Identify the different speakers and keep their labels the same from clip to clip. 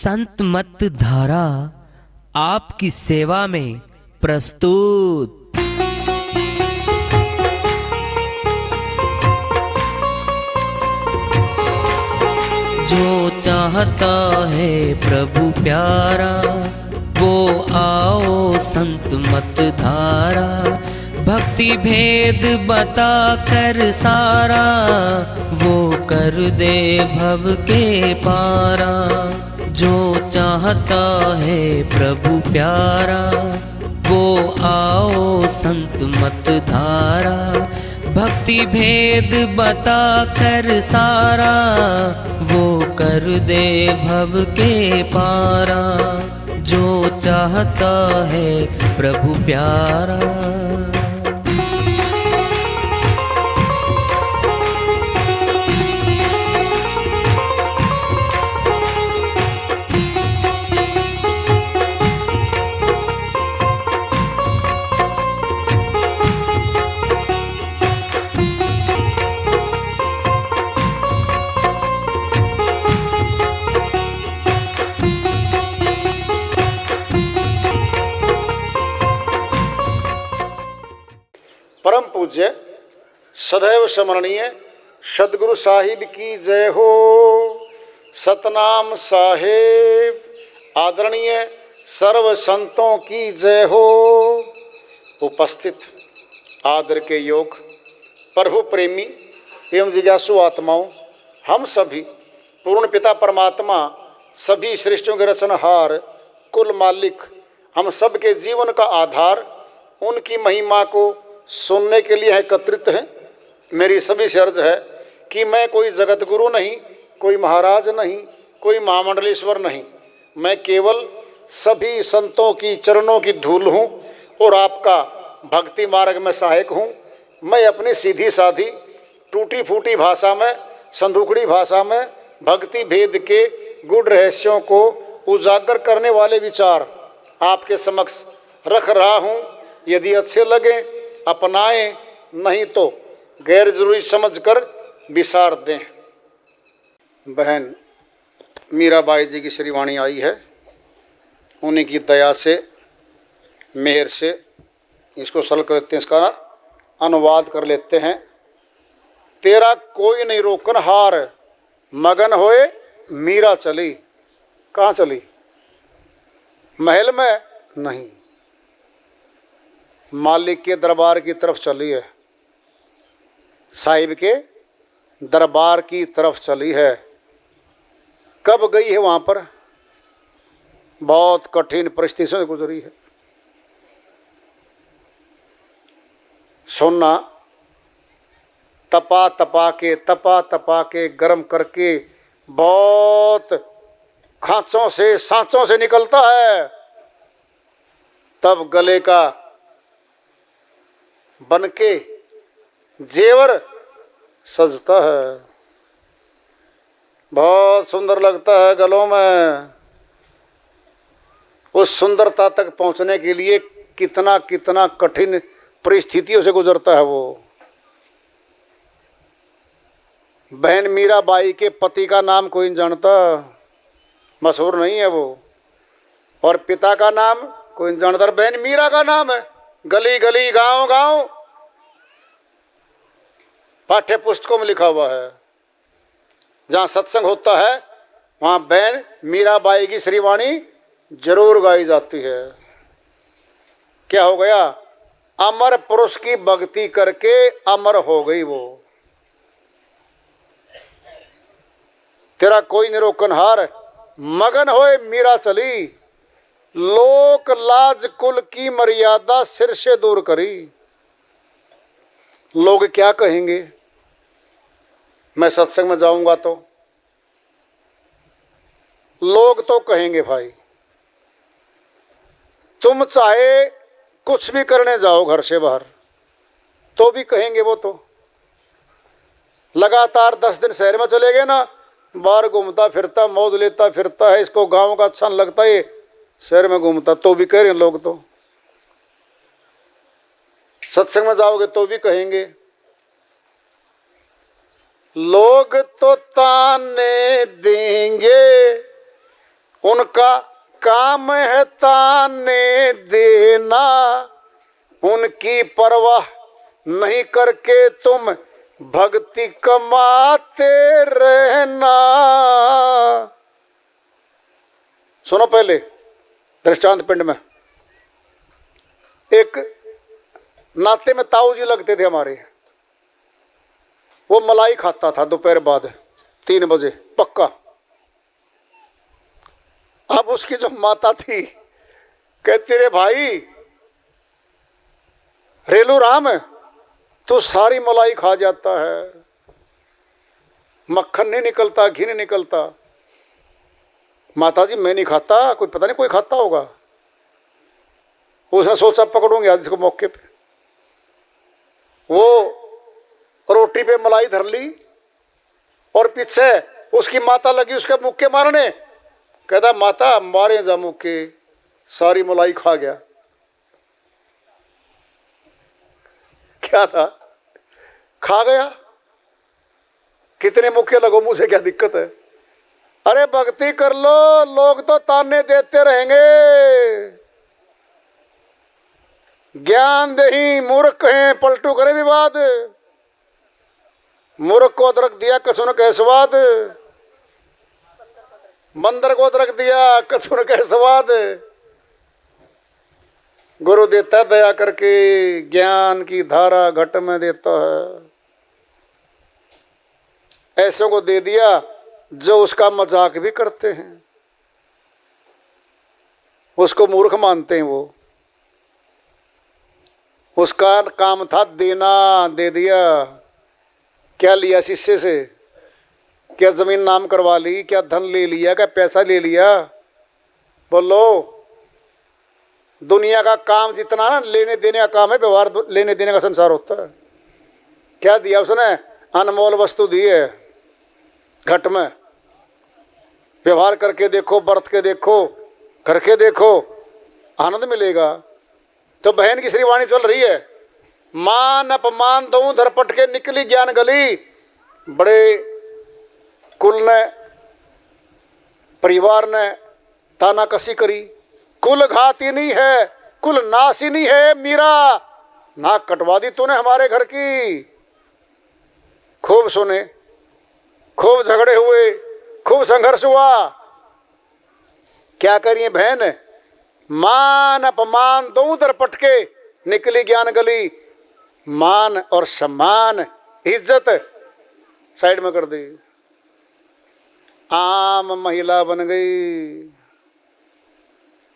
Speaker 1: संत मत धारा आपकी सेवा में प्रस्तुत। जो चाहता है प्रभु प्यारा वो आओ संत मत धारा, भक्ति भेद बता कर सारा वो कर दे भव के पारा। जो चाहता है प्रभु प्यारा वो आओ संत मत धारा, भक्ति भेद बता कर सारा वो कर दे भव के पारा। जो चाहता है प्रभु प्यारा।
Speaker 2: परम पूज्य सदैव स्मरणीय सदगुरु साहिब की जय हो। सतनाम साहेब आदरणीय सर्व संतों की जय हो। उपस्थित आदर के योग प्रभु प्रेमी एवं जिज्ञासु आत्माओं, हम सभी पूर्ण पिता परमात्मा सभी सृष्टियों के रचनहार कुल मालिक हम सब के जीवन का आधार उनकी महिमा को सुनने के लिए एकत्रित हैं। मेरी सभी से अर्ज है कि मैं कोई जगत गुरु नहीं, कोई महाराज नहीं, कोई महामंडलेश्वर नहीं, मैं केवल सभी संतों की चरणों की धूल हूँ और आपका भक्ति मार्ग में सहायक हूँ। मैं अपनी सीधी साधी टूटी फूटी भाषा में, संदूकड़ी भाषा में भक्ति भेद के गुड़ रहस्यों को उजागर करने वाले विचार आपके समक्ष रख रहा हूँ। यदि अच्छे लगे अपनाएं, नहीं तो गैर जरूरी समझकर विसार दें। बहन मीराबाई जी की श्रीवाणी आई है, उन्हीं की दया से मेहर से इसको सरल कर लेते हैं, इसका अनुवाद कर लेते हैं। तेरा कोई नहीं रोकन हार, मगन होए मीरा चली। कहाँ चली? महल में नहीं, मालिक के दरबार की तरफ चली है, साहिब के दरबार की तरफ चली है। कब गई है वहाँ पर? बहुत कठिन परिस्थितियों से गुजरी है। सोना तपा तपा के गर्म करके बहुत खांचों से सांचों से निकलता है, तब गले का बनके जेवर सजता है। बहुत सुंदर लगता है गलों में। उस सुंदरता तक पहुंचने के लिए कितना कितना कठिन परिस्थितियों से गुजरता है वो। बहन मीराबाई के पति का नाम कोई नहीं जानता, मशहूर नहीं है वो, और पिता का नाम कोई नहीं जानता। बहन मीरा का नाम है, गली गली गांव गांव पाठ्य पुस्तकों में लिखा हुआ है। जहाँ सत्संग होता है वहाँ बहन मीराबाई की श्रीवाणी जरूर गाई जाती है। क्या हो गया? अमर पुरुष की भक्ति करके अमर हो गई वो। तेरा कोई निरोकनहार, मगन होए मीरा चली। लोक लाज कुल की मर्यादा सिर से दूर करी। लोग क्या कहेंगे मैं सत्संग में जाऊंगा तो? लोग तो कहेंगे भाई, तुम चाहे कुछ भी करने जाओ घर से बाहर तो भी कहेंगे वो तो। लगातार 10 दिन शहर में चले गए ना, बाहर घूमता फिरता मौज लेता फिरता है, इसको गांव का अच्छा लगता है, शहर में घूमता, तो भी कह रहे हैं लोग। तो सत्संग में जाओगे तो भी कहेंगे। लोग तो ताने देंगे उनका काम है ताने देना, उनकी परवाह नहीं करके तुम भक्ति कमाते रहना। सुनो पहले दृष्टांत पिंड में एक नाते में ताऊ जी लगते थे हमारे, वो मलाई खाता था दोपहर बाद 3 बजे पक्का। अब उसकी जो माता थी कहती रे भाई रेलू राम तू सारी मलाई खा जाता है, मक्खन नहीं निकलता, घी नहीं निकलता। माता जी मैं नहीं खाता, कोई पता नहीं कोई खाता होगा। उसने सोचा पकड़ूंगी आज इसको मौके पे। वो रोटी पे मलाई धर ली और पीछे उसकी माता लगी उसके मुक्के मारने। कहता माता मारे जा मुक्के, सारी मलाई खा गया। क्या था, खा गया। कितने मुक्के लगो, मुझे क्या दिक्कत है। अरे भक्ति कर लो, लोग तो ताने देते रहेंगे। ज्ञान दही मूर्ख हैं, पलटू करे विवाद। मूर्ख को अदरक दिया कसुन कह स्वाद, बंदर को अदरक दिया कसुन कह स्वाद। गुरु देता दया करके, ज्ञान की धारा घट में देता है। ऐसों को दे दिया जो उसका मजाक भी करते हैं, उसको मूर्ख मानते हैं। वो उसका काम था देना, दे दिया। क्या लिया शिष्य से, क्या जमीन नाम करवा ली, क्या धन ले लिया, क्या पैसा ले लिया। बोलो दुनिया का काम जितना ना लेने देने का काम है, व्यवहार लेने देने का संसार होता है। क्या दिया उसने, अनमोल वस्तु दी है घट में। व्यवहार करके देखो, बरत के देखो, करके देखो, आनंद मिलेगा। तो बहन की श्रीवाणी चल रही है, मान अपमान दो धरपट के निकली ज्ञान गली। बड़े कुल ने परिवार ने ताना कसी करी, कुल घातिनी है, कुल नासिनी है मीरा। नाक कटवा दी तूने हमारे घर की। खूब सुने, खूब झगड़े हुए, खूब संघर्ष हुआ। क्या करिए बहन, मान अपमान दो तरपट के निकली ज्ञान गली। मान और सम्मान इज्जत साइड में कर दी, आम महिला बन गई।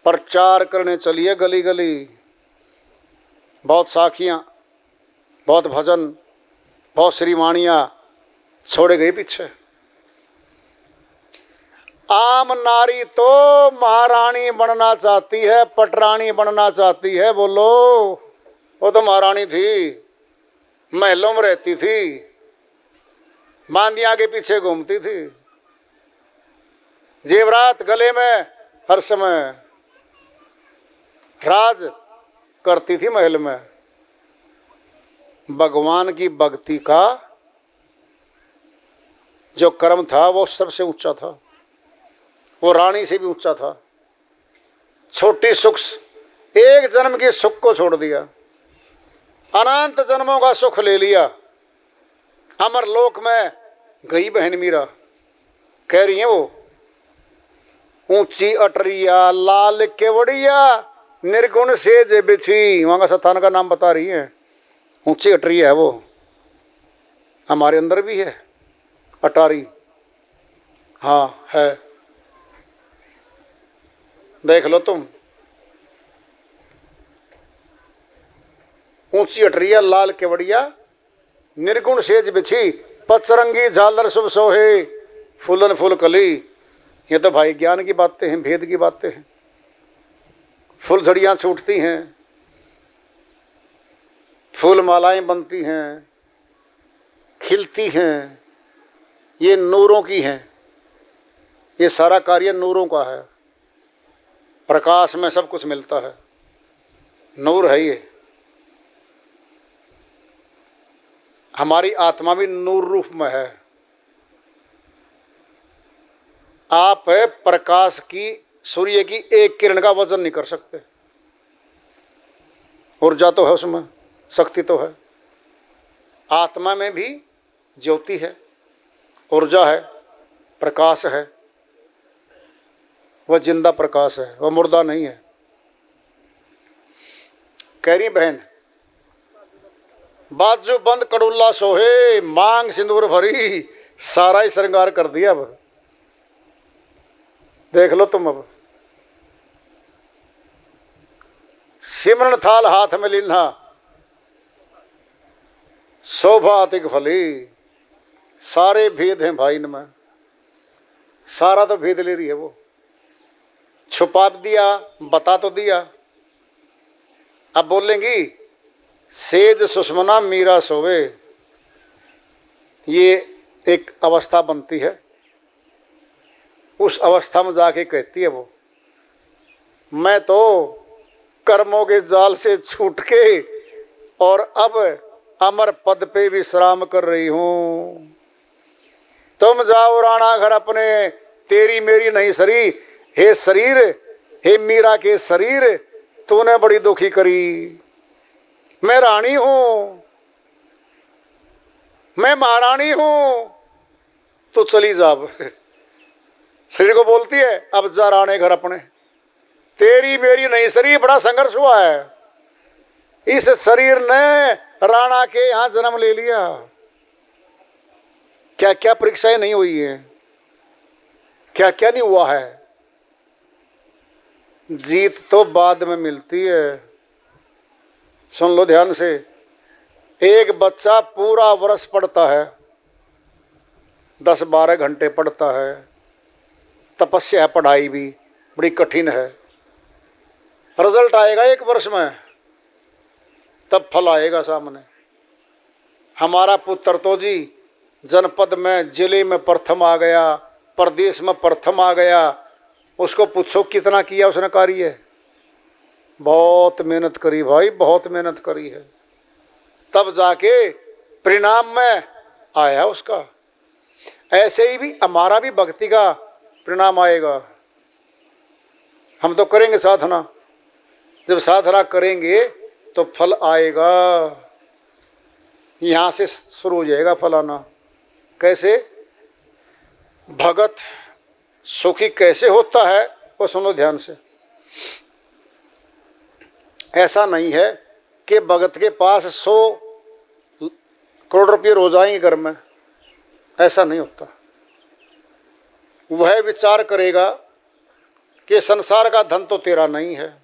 Speaker 2: प्रचार करने चलिए गली गली, बहुत साखियाँ, बहुत भजन, बहुत श्रीवाणियाँ छोड़े गई पीछे। आम नारी तो महारानी बनना चाहती है, पटरानी बनना चाहती है। बोलो वो तो महारानी थी, महलों में रहती थी, मांदियाँ के पीछे घूमती थी, जेवरात गले में हर समय राज करती थी महल में। भगवान की भक्ति का जो कर्म था वो सबसे ऊंचा था, वो रानी से भी ऊंचा था। छोटी सुख, एक जन्म के सुख को छोड़ दिया, अनंत जन्मों का सुख ले लिया। अमर लोक में गई बहन मीरा। कह रही है वो, ऊंची अटरिया लाल केवड़िया निर्गुण से जे बिछी। वहाँ का स्थान का नाम बता रही है। ऊंची अटरिया है वो, हमारे अंदर भी है अटारी। हाँ है, देख लो तुम। ऊंची अटरिया लाल केवड़िया निर्गुण सेज बिछी, पचरंगी झालर शुभ सोहे फूलन फूल कली। ये तो भाई ज्ञान की बातें हैं, भेद की बातें हैं। फूल झड़ियाँ छूटती हैं, फूल मालाएं बनती हैं, खिलती हैं, ये नूरों की हैं। ये सारा कार्य नूरों का है। प्रकाश में सब कुछ मिलता है, नूर है ये। हमारी आत्मा भी नूर रूप में है। आप प्रकाश की, सूर्य की एक किरण का वजन नहीं कर सकते। ऊर्जा तो है उसमें, शक्ति तो है। आत्मा में भी ज्योति है, ऊर्जा है, प्रकाश है। वह जिंदा प्रकाश है, वह मुर्दा नहीं है। कह रही बहन, बाजू बंद कड़ुल्ला सोहे, मांग सिंदूर भरी, सारा ही श्रृंगार कर दिया। अब देख लो तुम, अब सिमरन थाल हाथ में लीना, शोभा अतिक भली। सारे भेद हैं भाई इनमें, सारा तो भेद ले रही है वो। छुपा दिया, बता तो दिया। अब बोलेंगी सेज सुषमना मीरा सोवे, ये एक अवस्था बनती है। उस अवस्था में जाके कहती है वो, मैं तो कर्मों के जाल से छूट के और अब अमर पद पे विश्राम कर रही हूं। तुम जाओ राणा घर अपने, तेरी मेरी नहीं सरी। हे शरीर, हे मीरा के शरीर, तूने बड़ी दुखी करी। मैं रानी हूं, मैं महारानी हूं, तो चली जा। शरीर को बोलती है, अब जा राणे घर अपने, तेरी मेरी नहीं सरी। बड़ा संघर्ष हुआ है, इस शरीर ने राणा के यहां जन्म ले लिया। क्या क्या परीक्षाएं नहीं हुई हैं, क्या क्या नहीं हुआ है। जीत तो बाद में मिलती है। सुन लो ध्यान से, एक बच्चा पूरा वर्ष पढ़ता है, 10-12 घंटे पढ़ता है, तपस्या है, पढ़ाई भी बड़ी कठिन है। रिजल्ट आएगा 1 वर्ष में, तब फल आएगा सामने। हमारा पुत्र तो जी जनपद में, जिले में प्रथम आ गया, प्रदेश में प्रथम आ गया। उसको पूछो कितना किया उसने कार्य। बहुत मेहनत करी भाई, बहुत मेहनत करी है, तब जाके परिणाम में आया उसका। ऐसे ही भी हमारा भी भक्ति का परिणाम आएगा। हम तो करेंगे साधना, जब साधना करेंगे तो फल आएगा। यहाँ से शुरू हो जाएगा फल आना। कैसे? भगत सुखी कैसे होता है वो सुनो ध्यान से। ऐसा नहीं है कि भगत के पास 100 करोड़ रुपये रोज आएंगे घर में, ऐसा नहीं होता। वह विचार करेगा कि संसार का धन तो तेरा नहीं है,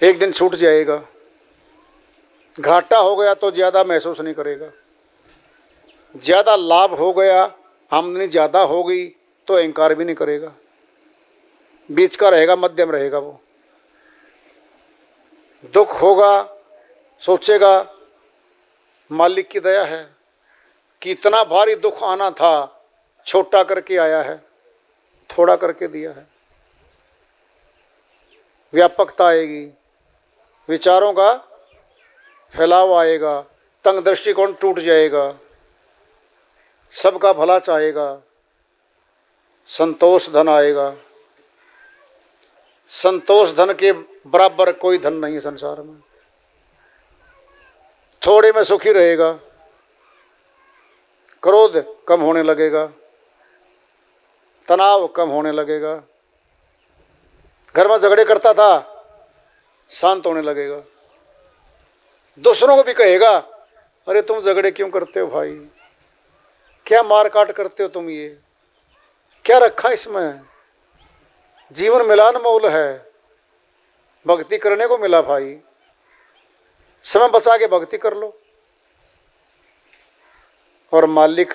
Speaker 2: एक दिन छूट जाएगा। घाटा हो गया तो ज़्यादा महसूस नहीं करेगा, ज़्यादा लाभ हो गया, आमदनी ज़्यादा हो गई तो अहंकार भी नहीं करेगा। बीच का रहेगा, मध्यम रहेगा। वो दुख होगा सोचेगा मालिक की दया है कि इतना भारी दुख आना था, छोटा करके आया है, थोड़ा करके दिया है। व्यापकता आएगी, विचारों का फैलाव आएगा, तंग दृष्टिकोण टूट जाएगा, सबका भला चाहेगा, संतोष धन आएगा। संतोष धन के बराबर कोई धन नहीं है संसार में। थोड़े में सुखी रहेगा, क्रोध कम होने लगेगा, तनाव कम होने लगेगा। घर में झगड़े करता था, शांत होने लगेगा। दूसरों को भी कहेगा, अरे तुम झगड़े क्यों करते हो भाई, क्या मार काट करते हो तुम, ये क्या रखा इसमें। जीवन मिलान मोल है, भक्ति करने को मिला भाई, समय बचा के भक्ति कर लो और मालिक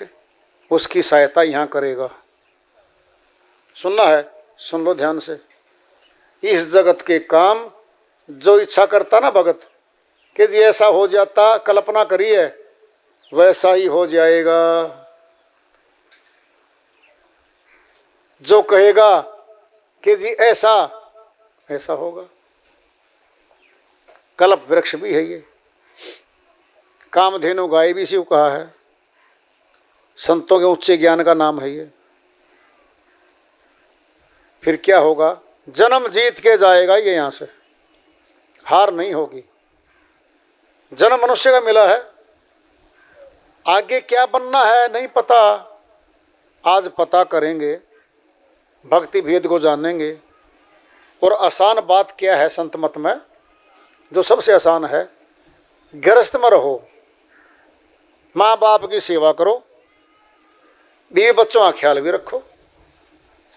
Speaker 2: उसकी सहायता यहाँ करेगा। सुनना है, सुन लो ध्यान से। इस जगत के काम जो इच्छा करता ना भगत कि जी ऐसा हो जाता, कल्पना करी है, वैसा ही हो जाएगा। जो कहेगा कि जी ऐसा ऐसा होगा। कल्प वृक्ष भी है ये, कामधेनु गाय भी शिव कहा है, संतों के उच्च ज्ञान का नाम है ये। फिर क्या होगा? जन्म जीत के जाएगा ये, यहाँ से हार नहीं होगी। जन्म मनुष्य का मिला है, आगे क्या बनना है नहीं पता, आज पता करेंगे, भक्ति भेद को जानेंगे। और आसान बात क्या है संत मत में? जो सबसे आसान है, गृहस्थ में रहो, माँ बाप की सेवा करो, बीवी बच्चों का ख्याल भी रखो,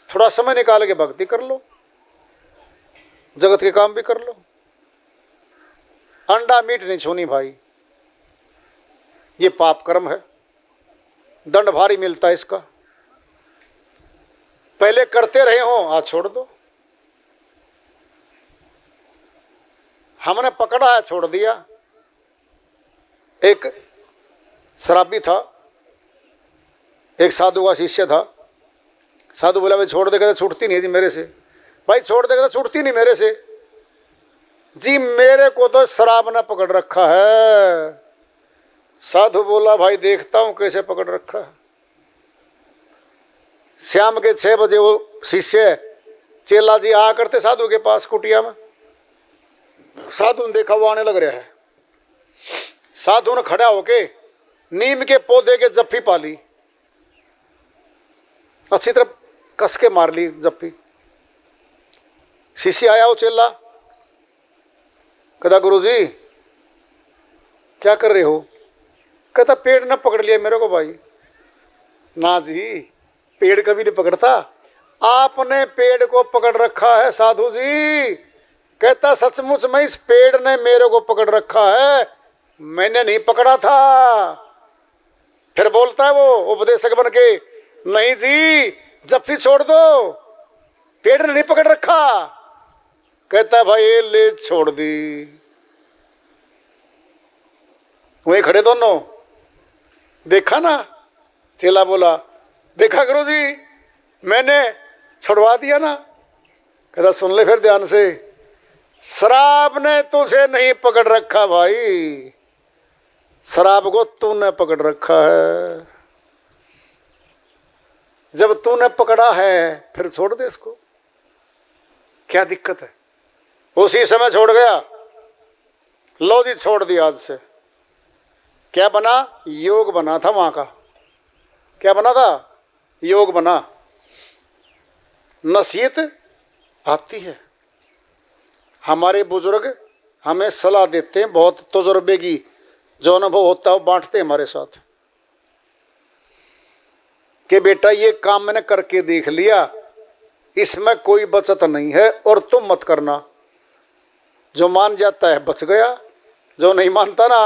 Speaker 2: थोड़ा समय निकाल के भक्ति कर लो, जगत के काम भी कर लो। अंडा मीट नहीं छूनी भाई, ये पाप कर्म है, दंड भारी मिलता है इसका। पहले करते रहे हो, आज छोड़ दो। हमने पकड़ा है, छोड़ दिया। एक शराबी था, एक साधु का शिष्य था। साधु बोला भाई छोड़ देगा तो छूटती नहीं जी मेरे से। भाई छोड़ देगा तो छूटती नहीं मेरे से जी, मेरे को तो शराब ने पकड़ रखा है। साधु बोला भाई देखता हूं कैसे पकड़ रखा है। शाम के 6 बजे वो शिष्य चेला जी आया करते साधु के पास कुटिया में। साधु ने देखा वो आने लग रहा है। साधु ने खड़ा होके नीम के पौधे के जप्फी पाली, अच्छी तरह कस के मार ली जप्फी। शिष्य आया वो चेला, कहता गुरुजी क्या कर रहे हो? कहता पेड़ न पकड़ लिया मेरे को भाई। ना जी, पेड़ कभी नहीं पकड़ता, आपने पेड़ को पकड़ रखा है साधु जी। कहता सचमुच में इस पेड़ ने मेरे को पकड़ रखा है, मैंने नहीं पकड़ा था। फिर बोलता है वो उपदेशक बन के, नहीं जी जप्फी छोड़ दो, पेड़ ने नहीं पकड़ रखा। कहता भाई ये ले छोड़ दी। वहीं खड़े दोनों, देखा ना? चेला बोला देखा गुरु जी मैंने छुड़वा दिया ना। कहता सुन ले फिर ध्यान से, शराब ने तुझे नहीं पकड़ रखा भाई, शराब को तूने पकड़ रखा है। जब तूने पकड़ा है फिर छोड़ दे इसको, क्या दिक्कत है? उसी समय छोड़ गया। लो जी छोड़ दिया आज से। क्या बना? योग बना था वहां का। क्या बना था? योग बना। नसीहत आती है। हमारे बुजुर्ग हमें सलाह देते हैं, बहुत तजुर्बे की जो अनुभव होता है वो बांटते हैं हमारे साथ कि बेटा ये काम मैंने करके देख लिया, इसमें कोई बचत नहीं है और तुम मत करना। जो मान जाता है बच गया, जो नहीं मानता ना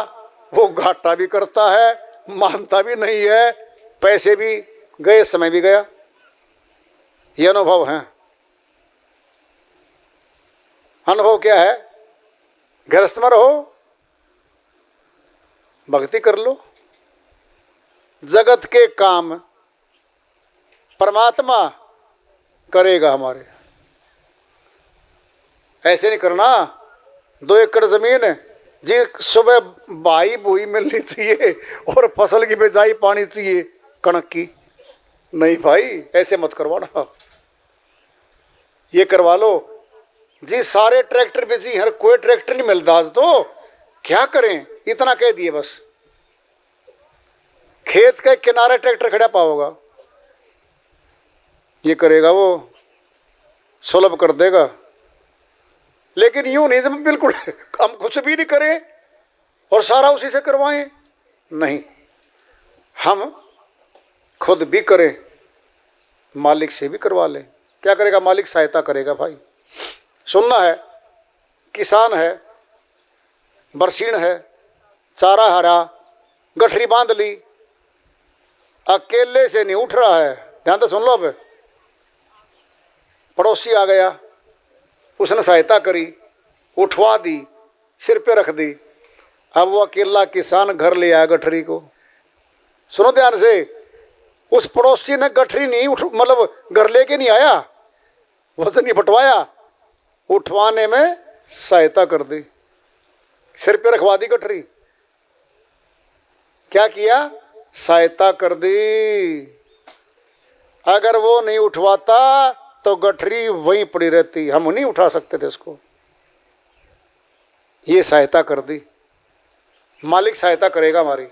Speaker 2: वो घाटा भी करता है, मानता भी नहीं है, पैसे भी गए, समय भी गया। ये अनुभव है। अनुभव क्या है? गृहस्थ में रहो, भक्ति कर लो, जगत के काम परमात्मा करेगा हमारे। ऐसे नहीं करना 2 एकड़ जमीन जी सुबह बाई बुई मिलनी चाहिए और फसल की बिजाई पानी चाहिए कणक की। नहीं भाई ऐसे मत करवाना, ये करवा लो जी। सारे ट्रैक्टर बिजी, हर कोई ट्रैक्टर नहीं मिलता आज तो क्या करें, इतना कह दिए बस। खेत के किनारे ट्रैक्टर खड़ा पाओगा, ये करेगा वो सुलभ कर देगा। लेकिन यूं नहीं जब बिल्कुल हम कुछ भी नहीं करें और सारा उसी से करवाएं, नहीं, हम खुद भी करें, मालिक से भी करवा लें। क्या करेगा मालिक? सहायता करेगा भाई। सुनना है, किसान है, बरसीन है, चारा हरा, गठरी बांध ली, अकेले से नहीं उठ रहा है। ध्यान से सुन लो। अब पड़ोसी आ गया, उसने सहायता करी, उठवा दी, सिर पे रख दी। अब वो अकेला किसान घर ले आया गठरी को। सुनो ध्यान से, उस पड़ोसी ने गठरी नहीं मतलब घर लेके नहीं आया, वजन नहीं बंटवाया, उठवाने में सहायता कर दी, सिर पे रखवा दी गठरी। क्या किया? सहायता कर दी। अगर वो नहीं उठवाता तो गठरी वहीं पड़ी रहती, हम नहीं उठा सकते थे उसको। ये सहायता कर दी, मालिक सहायता करेगा हमारी,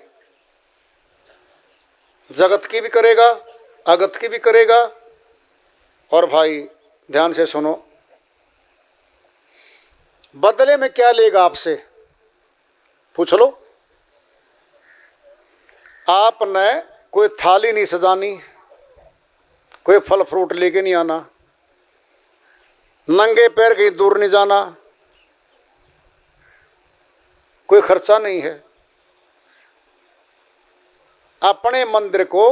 Speaker 2: जगत की भी करेगा, अगत की भी करेगा। और भाई ध्यान से सुनो, बदले में क्या लेगा आपसे, पूछ लो। आपने कोई थाली नहीं सजानी, कोई फल फ्रूट लेके नहीं आना, नंगे पैर कहीं दूर नहीं जाना, कोई खर्चा नहीं है। अपने मंदिर को,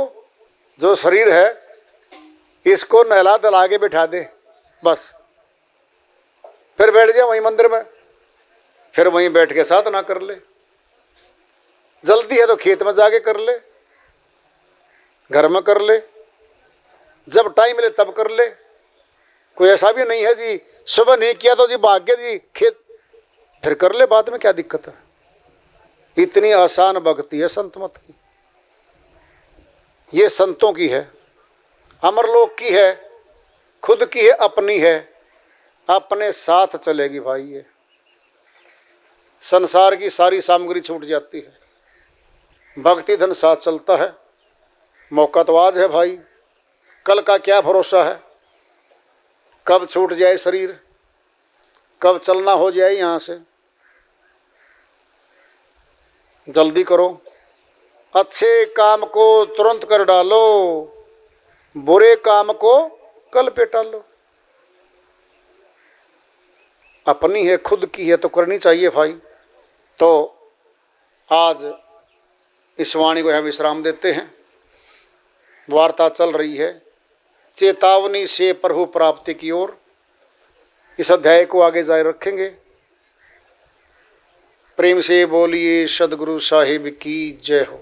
Speaker 2: जो शरीर है, इसको नहला धुला के बिठा दे बस, फिर बैठ जाए वहीं मंदिर में, फिर वहीं बैठ के साधना कर ले। जल्दी है तो खेत में जाके कर ले, घर में कर ले, जब टाइम मिले तब कर ले। कोई ऐसा भी नहीं है जी सुबह नहीं किया तो जी भाग गया जी खेत, फिर कर ले बाद में, क्या दिक्कत है। इतनी आसान भक्ति है संत मत की, ये संतों की है, अमरलोक की है, खुद की है, अपनी है, अपने साथ चलेगी भाई। ये संसार की सारी सामग्री छूट जाती है, भक्ति धन साथ चलता है। मौका तो आज है भाई, कल का क्या भरोसा है, कब छूट जाए शरीर, कब चलना हो जाए यहाँ से। जल्दी करो, अच्छे काम को तुरंत कर डालो, बुरे काम को कल पे टालो। अपनी है, खुद की है तो करनी चाहिए भाई। तो आज इस वाणी को यहाँ विश्राम देते हैं। वार्ता चल रही है चेतावनी से प्रभु प्राप्ति की ओर। इस अध्याय को आगे जारी रखेंगे। प्रेम से बोलिए सदगुरु साहिब की जय हो।